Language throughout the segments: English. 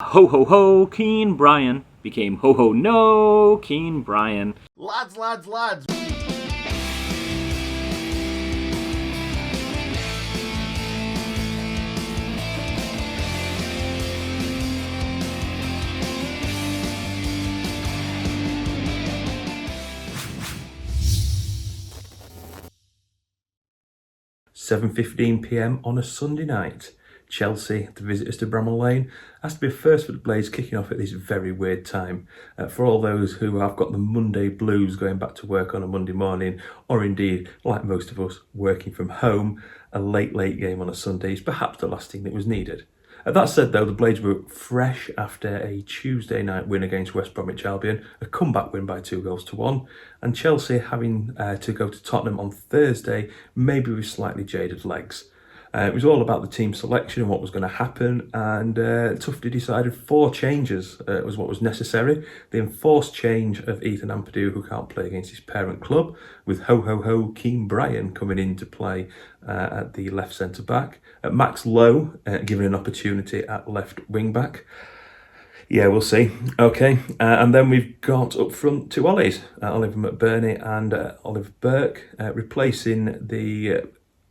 Ho ho ho, Keen Brian became ho ho no, Keen Brian. Lads. 7:15 p.m. on a Sunday night. Chelsea, the visitors to Bramall Lane, has to be a first for the Blades, kicking off at this very weird time. For all those who have got the Monday blues going back to work on a Monday morning, or indeed, like most of us, working from home, a late game on a Sunday is perhaps the last thing that was needed. That said, though, the Blades were fresh after a Tuesday night win against West Bromwich Albion, a comeback win by 2-1, and Chelsea having to go to Tottenham on Thursday, maybe with slightly jaded legs. It was all about the team selection and what was going to happen, and Tufty decided 4 changes was what was necessary. The enforced change of Ethan Ampadu, who can't play against his parent club, with ho-ho-ho Keen Brian coming in to play at the left centre-back. Max Lowe given an opportunity at left wing-back. Yeah, we'll see. Okay, and then we've got up front 2 Ollies, Oliver McBurney and Oliver Burke, replacing the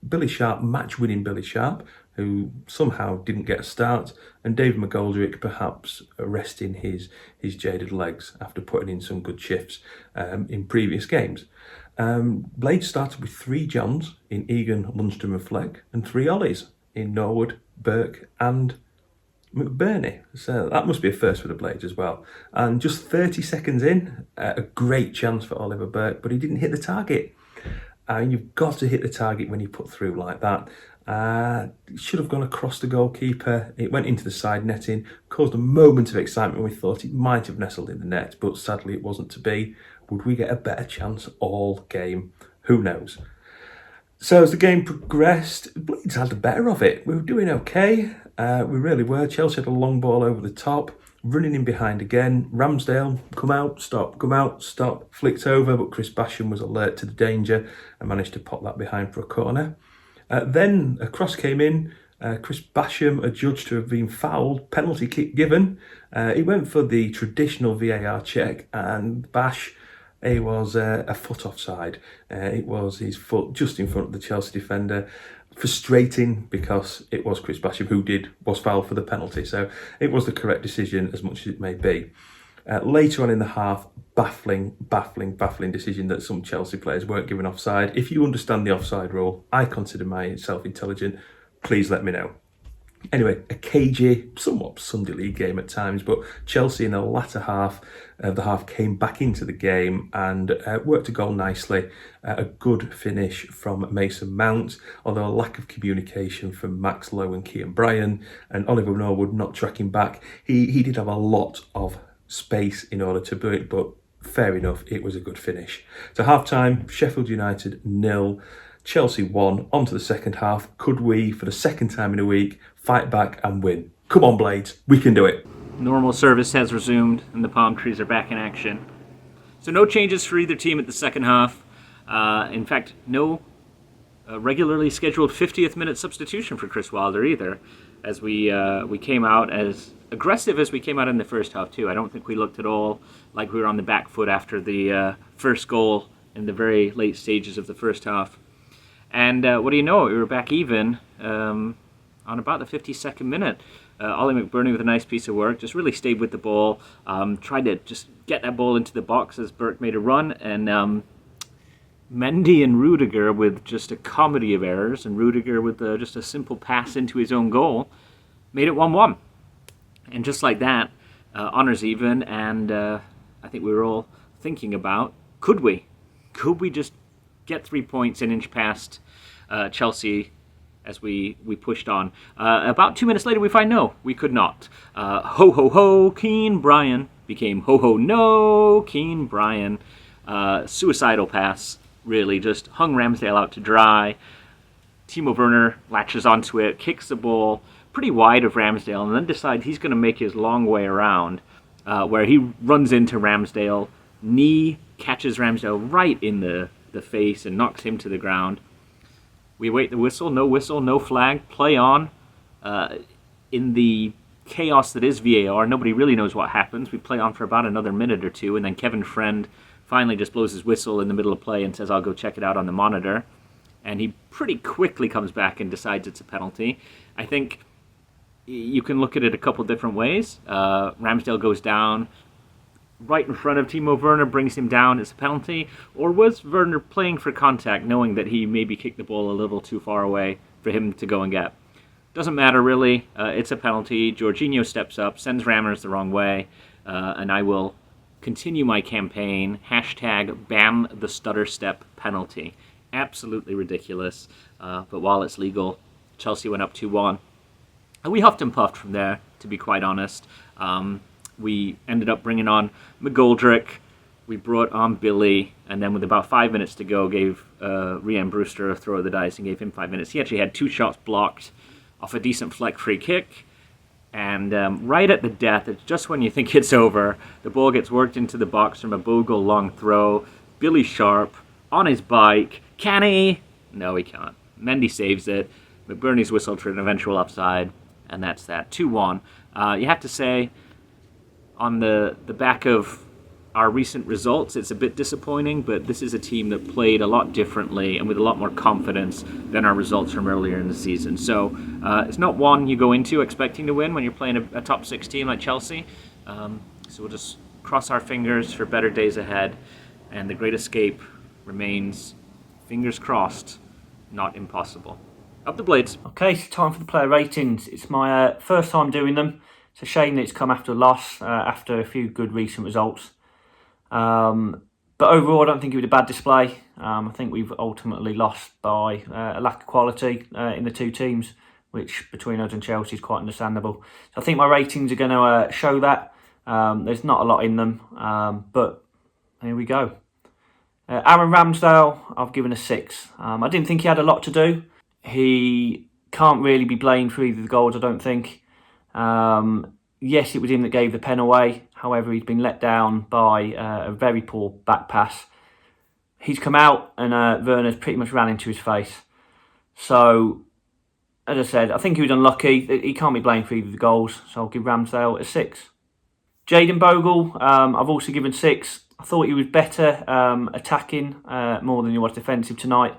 Billy Sharp, match-winning Billy Sharp, who somehow didn't get a start, and David McGoldrick perhaps resting his jaded legs after putting in some good shifts in previous games. Blades started with 3 Johns in Egan, Lundstrom and Fleck, and 3 Ollies in Norwood, Burke and McBurney. So that must be a first for the Blades as well. And just 30 seconds in, a great chance for Oliver Burke, but he didn't hit the target. You've got to hit the target when you put through like that. It should have gone across the goalkeeper. It went into the side netting, caused a moment of excitement. We thought it might have nestled in the net, but sadly it wasn't to be. Would we get a better chance all game? Who knows? So as the game progressed, Blades had the better of it. We were doing okay. We really were. Chelsea had a long ball over the top, running in behind again. Ramsdale, come out, stop, flicked over, but Chris Basham was alert to the danger and managed to pop that behind for a corner. Then a cross came in. Chris Basham, adjudged to have been fouled, penalty kick given. He went for the traditional VAR check, and Bash, he was a foot offside. It was his foot just in front of the Chelsea defender. Frustrating because it was Chris Basham who was fouled for the penalty, so it was the correct decision as much as it may be. Later on in the half, baffling decision that some Chelsea players weren't given offside. If you understand the offside rule, I consider myself intelligent, please let me know. Anyway, a cagey, somewhat Sunday League game at times, but Chelsea in the latter half of the half came back into the game and worked a goal nicely. A good finish from Mason Mount, although a lack of communication from Max Lowe and Keen Brian, and Oliver Norwood not tracking back. He did have a lot of space in order to do it, but fair enough, it was a good finish. So half-time, Sheffield United 0, Chelsea 1, on to the second half. Could we, for the second time in a week, fight back and win? Come on, Blades, we can do it. Normal service has resumed and the palm trees are back in action. So no changes for either team at the second half. In fact, no regularly scheduled 50th minute substitution for Chris Wilder either, as we came out as aggressive as we came out in the first half too. I don't think we looked at all like we were on the back foot after the first goal in the very late stages of the first half. And what do you know, we were back even on about the 52nd minute. Ollie McBurney with a nice piece of work, just really stayed with the ball, tried to just get that ball into the box as Burke made a run, and Mendy and Rudiger with just a comedy of errors, and Rudiger with just a simple pass into his own goal, made it 1-1. And just like that, honours even, and I think we were all thinking about, could we just get 3 points and inch past Chelsea as we pushed on. About 2 minutes later, we find no, we could not. Ho ho ho, Keen Brian became ho ho no, Keen Brian. Suicidal pass, really, just hung Ramsdale out to dry. Timo Werner latches onto it, kicks the ball pretty wide of Ramsdale, and then decides he's going to make his long way around, where he runs into Ramsdale, knee catches Ramsdale right in the face and knocks him to the ground. We wait the whistle, no flag, play on. In the chaos that is VAR. Nobody really knows what happens. We play on for about another minute or two, and then Kevin Friend finally just blows his whistle in the middle of play and says, I'll go check it out on the monitor. And he pretty quickly comes back and decides it's a penalty. I think you can look at it a couple different ways. Ramsdale goes down right in front of Timo Werner, brings him down, it's a penalty. Or was Werner playing for contact, knowing that he maybe kicked the ball a little too far away for him to go and get? Doesn't matter really. It's a penalty. Jorginho steps up, sends Rammers the wrong way, and I will continue my campaign. Hashtag ban the stutter step penalty. Absolutely ridiculous. But while it's legal, Chelsea went up 2-1. And we huffed and puffed from there, to be quite honest. We ended up bringing on McGoldrick. We brought on Billy, and then with about 5 minutes to go, gave Rhian Brewster a throw of the dice and gave him 5 minutes. He actually had 2 shots blocked off a decent Fleck free kick. And right at the death, it's just when you think it's over, the ball gets worked into the box from a Bogle long throw. Billy Sharp on his bike. Can he? No, he can't. Mendy saves it. McBurney's whistled for an eventual offside, and that's that. 2-1. You have to say, on the back of our recent results, it's a bit disappointing, but this is a team that played a lot differently and with a lot more confidence than our results from earlier in the season. So it's not one you go into expecting to win when you're playing a top 6 team like Chelsea. So we'll just cross our fingers for better days ahead, and the great escape remains, fingers crossed, not impossible. Up the Blades. Okay, so time for the player ratings. It's my first time doing them. It's a shame that it's come after a loss, after a few good recent results. But overall, I don't think it was a bad display. I think we've ultimately lost by a lack of quality in the two teams, which between us and Chelsea is quite understandable. So I think my ratings are going to show that. There's not a lot in them, but here we go. Aaron Ramsdale, I've given a 6. I didn't think he had a lot to do. He can't really be blamed for either of the goals, I don't think. Yes, it was him that gave the pen away. However, he's been let down by a very poor back pass. He's come out and Werner's pretty much ran into his face. So, as I said, I think he was unlucky. He can't be blamed for either of the goals. So I'll give Ramsdale a 6. Jayden Bogle, I've also given 6. I thought he was better attacking more than he was defensive tonight.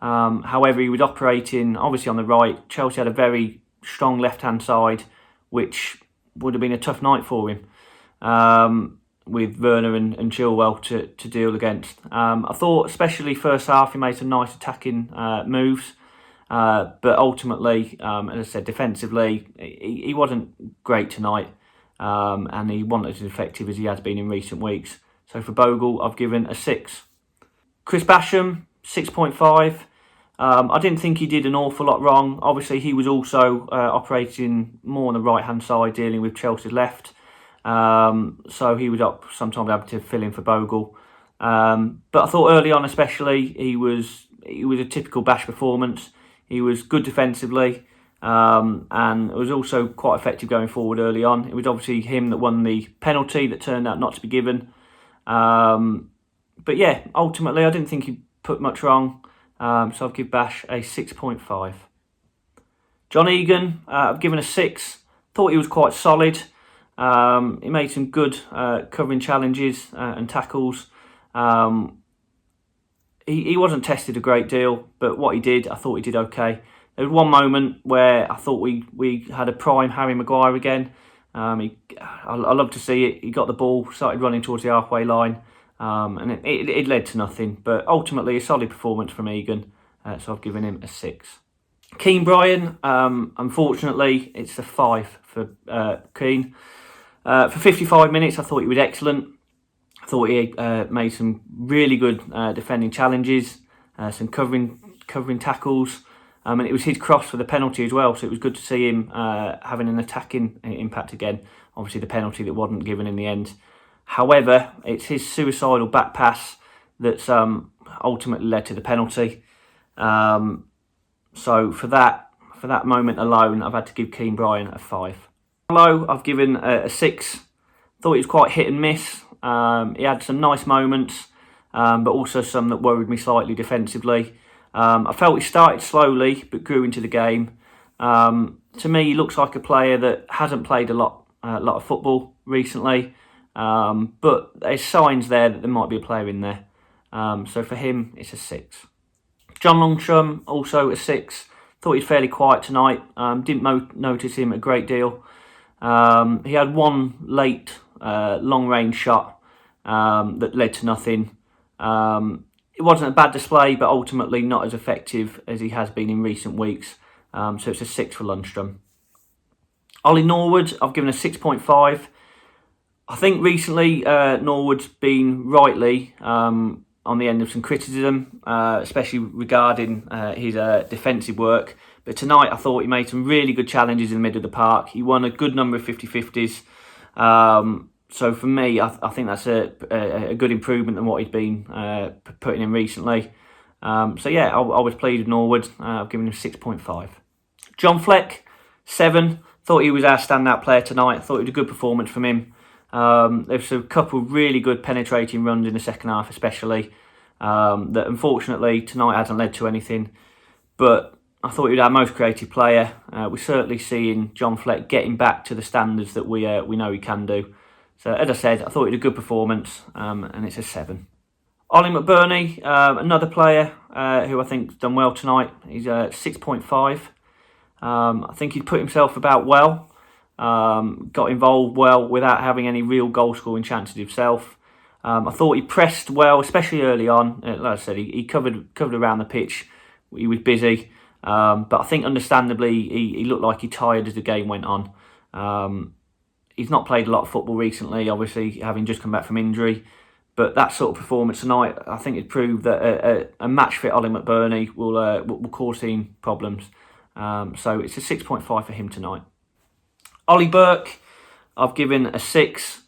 However, he was operating obviously on the right. Chelsea had a very strong left-hand side, which would have been a tough night for him with Werner and Chilwell to deal against. I thought, especially first half, he made some nice attacking moves. But ultimately, as I said, defensively, he wasn't great tonight. And he wasn't as effective as he has been in recent weeks. So for Bogle, I've given a 6. Chris Basham, 6.5. I didn't think he did an awful lot wrong. Obviously, he was also operating more on the right-hand side, dealing with Chelsea's left. So he was up sometimes having to fill in for Bogle. But I thought early on especially, he was a typical Bash performance. He was good defensively. And it was also quite effective going forward early on. It was obviously him that won the penalty that turned out not to be given. But yeah, ultimately, I didn't think he put much wrong. So I'll give Bash a 6.5. John Egan, I've given a 6. Thought he was quite solid. He made some good covering challenges and tackles. He wasn't tested a great deal, but what he did, I thought he did okay. There was one moment where I thought we had a prime Harry Maguire again. I love to see it. He got the ball, started running towards the halfway line, and it led to nothing. But ultimately, a solid performance from Egan, so I've given him a 6. Keane Bryan, unfortunately, it's a 5 for Keane. For 55 minutes, I thought he was excellent. I thought he made some really good defending challenges, some covering tackles. And it was his cross for the penalty as well, so it was good to see him having an attacking impact again. Obviously, the penalty that wasn't given in the end. However, it's his suicidal back pass that's ultimately led to the penalty. So for that moment alone, I've had to give Keane Bryan a 5. Low, I've given a 6. Thought he was quite hit and miss. He had some nice moments, but also some that worried me slightly defensively. I felt he started slowly but grew into the game. to me, he looks like a player that hasn't played a lot of football recently, but there's signs there that there might be a player in there. So for him, it's a 6. John Longstrom, also a 6. Thought he's fairly quiet tonight. Didn't notice him a great deal. He had one late long-range shot that led to nothing. It wasn't a bad display, but ultimately not as effective as he has been in recent weeks. So it's a 6 for Lundstrom. Ollie Norwood, I've given a 6.5. I think recently Norwood's been rightly on the end of some criticism, especially regarding his defensive work. But tonight I thought he made some really good challenges in the middle of the park. He won a good number of 50-50s. So for me, I think that's a good improvement than what he's been putting in recently. So yeah, I was pleased with Norwood. I've given him 6.5. John Fleck, 7. Thought he was our standout player tonight. Thought it was a good performance from him. There was a couple of really good penetrating runs in the second half, especially that unfortunately tonight hasn't led to anything. But I thought he was our most creative player. We're certainly seeing John Fleck getting back to the standards that we know he can do. So as I said, I thought it was a good performance, and it's a 7. Ollie McBurney, another player who I think's done well tonight. He's 6.5. I think he put himself about well, got involved well without having any real goal-scoring chances himself. I thought he pressed well, especially early on. Like I said, he covered around the pitch. He was busy, but I think understandably he looked like he tired as the game went on. He's not played a lot of football recently, obviously having just come back from injury. But that sort of performance tonight, I think it proved that a match-fit Ollie McBurney will cause him problems. So it's a 6.5 for him tonight. Ollie Burke, I've given a 6,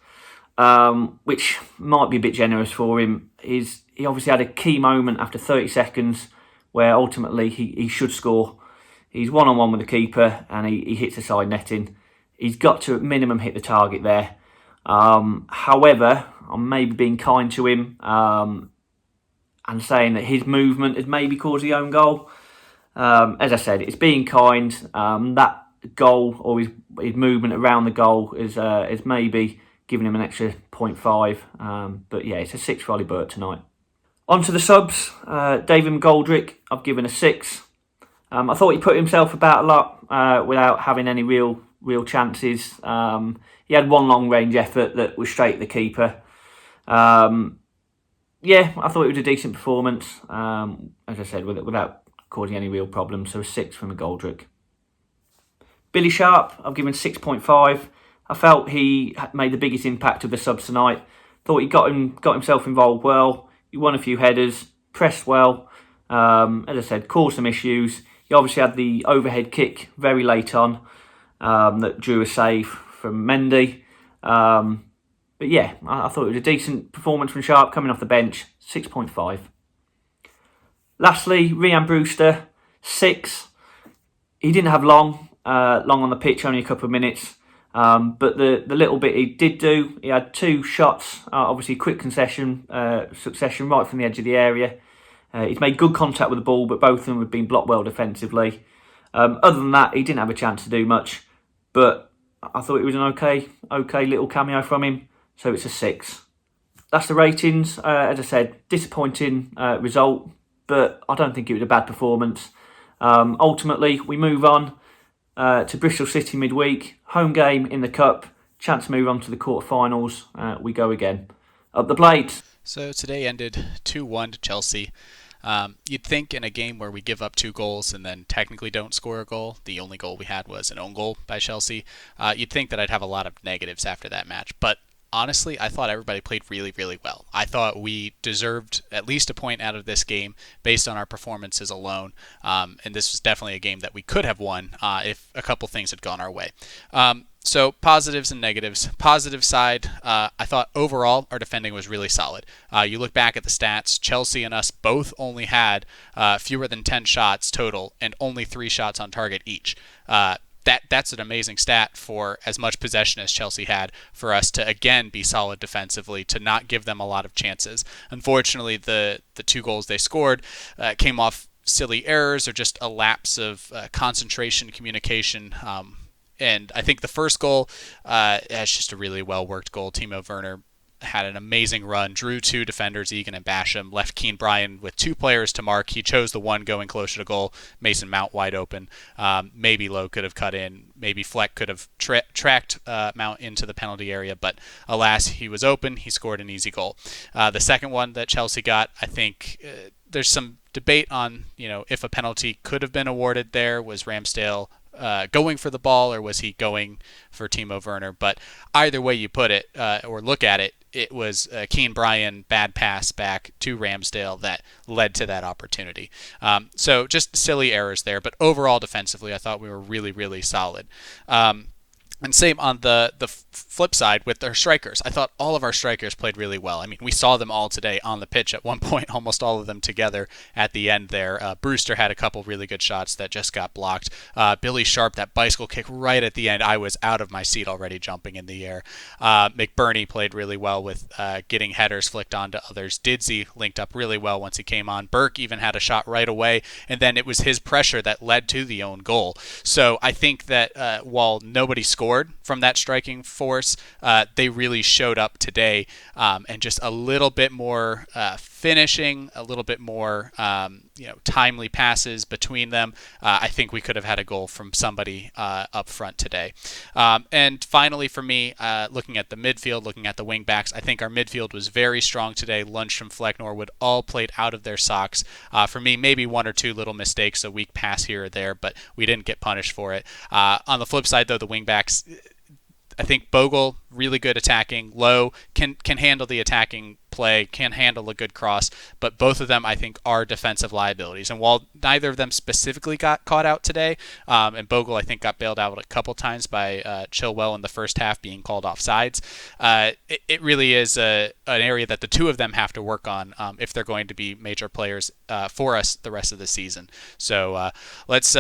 which might be a bit generous for him. He obviously had a key moment after 30 seconds where ultimately he should score. He's one-on-one with the keeper and he hits the side netting. He's got to at minimum hit the target there. However, I'm maybe being kind to him and saying that his movement has maybe caused the own goal. As I said, it's being kind. That goal or his movement around the goal is maybe giving him an extra 0.5. But yeah, it's a 6 for Ollie Burke tonight. On to the subs. David McGoldrick, I've given a 6. I thought he put himself about a lot without having any real chances. He had one long range effort that was straight at the keeper. Yeah, I thought it was a decent performance. As I said, without causing any real problems. So a 6 from McGoldrick. Billy Sharp, I've given 6.5. I felt he made the biggest impact of the subs tonight. Thought he got himself involved well. He won a few headers, pressed well. As I said, caused some issues. He obviously had the overhead kick very late on that drew a save from Mendy. But yeah, I thought it was a decent performance from Sharp coming off the bench. 6.5. Lastly, Rhian Brewster, 6. He didn't have long on the pitch, only a couple of minutes. But the little bit he did do, he had 2 shots, obviously quick succession right from the edge of the area. He's made good contact with the ball, but both of them have been blocked well defensively. Other than that, he didn't have a chance to do much. But I thought it was an okay little cameo from him. So it's a 6. That's the ratings. As I said, disappointing result, but I don't think it was a bad performance. Ultimately, we move on to Bristol City midweek. Home game in the Cup. Chance to move on to the quarterfinals. We go again. Up the Blades. So today ended 2-1 to Chelsea. You'd think in a game where we give up 2 goals and then technically don't score a goal, the only goal we had was an own goal by Chelsea, you'd think that I'd have a lot of negatives after that match. But honestly, I thought everybody played really, really well. I thought we deserved at least a point out of this game based on our performances alone. And this was definitely a game that we could have won if a couple things had gone our way. So positives and negatives. Positive side, I thought overall our defending was really solid. You look back at the stats, Chelsea and us both only had fewer than 10 shots total and only 3 shots on target each. That's an amazing stat for as much possession as Chelsea had, for us to again be solid defensively, to not give them a lot of chances. Unfortunately, the 2 goals they scored came off silly errors or just a lapse of concentration, communication. And I think the first goal, it's just a really well-worked goal. Timo Werner had an amazing run, drew two defenders, Egan and Basham, left Keane Bryan with two players to mark. He chose the one going closer to goal, Mason Mount wide open. Maybe Lowe could have cut in. Maybe Fleck could have tracked Mount into the penalty area, but alas, he was open. He scored an easy goal. The second one that Chelsea got, I think there's some debate on, if a penalty could have been awarded there. Was Ramsdale going for the ball, or was he going for Timo Werner? But either way you put it or look at it, it was Keane Bryan bad pass back to Ramsdale that led to that opportunity. So just silly errors there, but overall defensively, I thought we were really, really solid. And same on the flip side with our strikers. I thought all of our strikers played really well. I mean, we saw them all today on the pitch at one point, almost all of them together at the end there. Brewster had a couple really good shots that just got blocked. Billy Sharp, that bicycle kick right at the end, I was out of my seat already jumping in the air. McBurney played really well with getting headers flicked onto others. Didsey linked up really well once he came on. Burke even had a shot right away, and then it was his pressure that led to the own goal. So I think that while nobody scored from that striking force, they really showed up today, and just a little bit more finishing, a little bit more timely passes between them. I think we could have had a goal from somebody up front today. And finally for me, looking at the midfield, looking at the wing backs, I think our midfield was very strong today. Lundstrom, Fleck, Norwood all played out of their socks. For me, maybe one or two little mistakes, a weak pass here or there, but we didn't get punished for it. On the flip side though, the wing backs, I think Bogle, really good attacking. Lowe can handle the attacking play, can handle a good cross, but both of them I think are defensive liabilities. And while neither of them specifically got caught out today, and Bogle I think got bailed out a couple times by Chilwell in the first half being called offsides, it really is an area that the two of them have to work on if they're going to be major players for us the rest of the season. So let's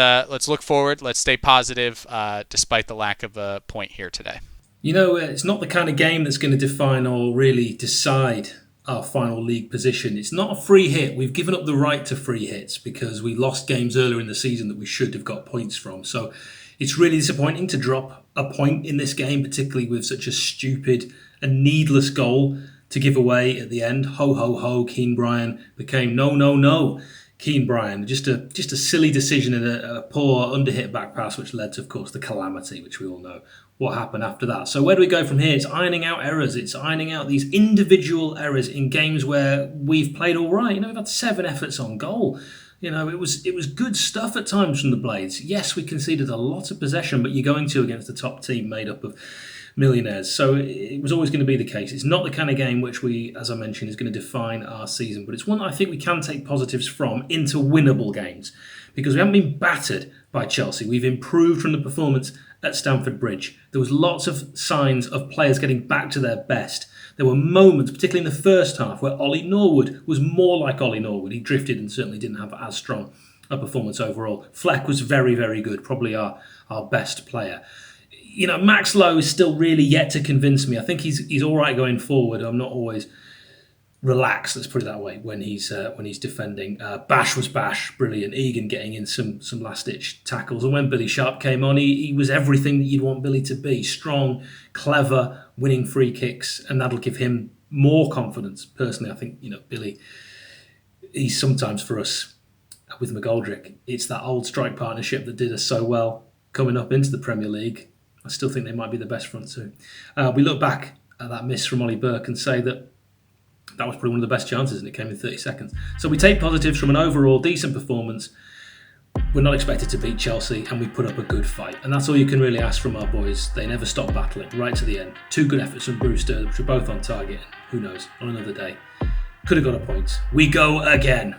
look forward. Let's stay positive despite the lack of a point here today. It's not the kind of game that's going to define or really decide our final league position. It's not a free hit. We've given up the right to free hits because we lost games earlier in the season that we should have got points from. So it's really disappointing to drop a point in this game, particularly with such a stupid and needless goal to give away at the end. Ho, ho, ho, Keane Bryan became no, Keane Bryan. Just a silly decision and a poor underhit back pass, which led to, of course, the calamity, which we all know what happened after that. So where do we go from here? It's ironing out errors. It's ironing out these individual errors in games where we've played all right. We've had 7 efforts on goal. It was good stuff at times from the Blades. Yes, we conceded a lot of possession, but you're going to against a top team made up of millionaires. So it was always going to be the case. It's not the kind of game which we, as I mentioned, is going to define our season, but it's one that I think we can take positives from into winnable games because we haven't been battered by Chelsea. We've improved from the performance at Stamford Bridge. There was lots of signs of players getting back to their best. There were moments, particularly in the first half, where Ollie Norwood was more like Ollie Norwood. He drifted and certainly didn't have as strong a performance overall. Fleck was very, very good, probably our best player. Max Lowe is still really yet to convince me. I think he's all right going forward. I'm not always relaxed, let's put it that way, when he's defending. Bash was Bash, brilliant. Egan getting in some last-ditch tackles. And when Billy Sharp came on, he was everything that you'd want Billy to be. Strong, clever, winning free kicks, and that'll give him more confidence. Personally, I think, Billy, he's sometimes for us, with McGoldrick, it's that old strike partnership that did us so well coming up into the Premier League. I still think they might be the best front two. We look back at that miss from Ollie Burke and say that was probably one of the best chances and it came in 30 seconds. So we take positives from an overall decent performance. We're not expected to beat Chelsea and we put up a good fight. And that's all you can really ask from our boys. They never stop battling right to the end. 2 good efforts from Brewster, which were both on target. Who knows, on another day. Could have got a point. We go again.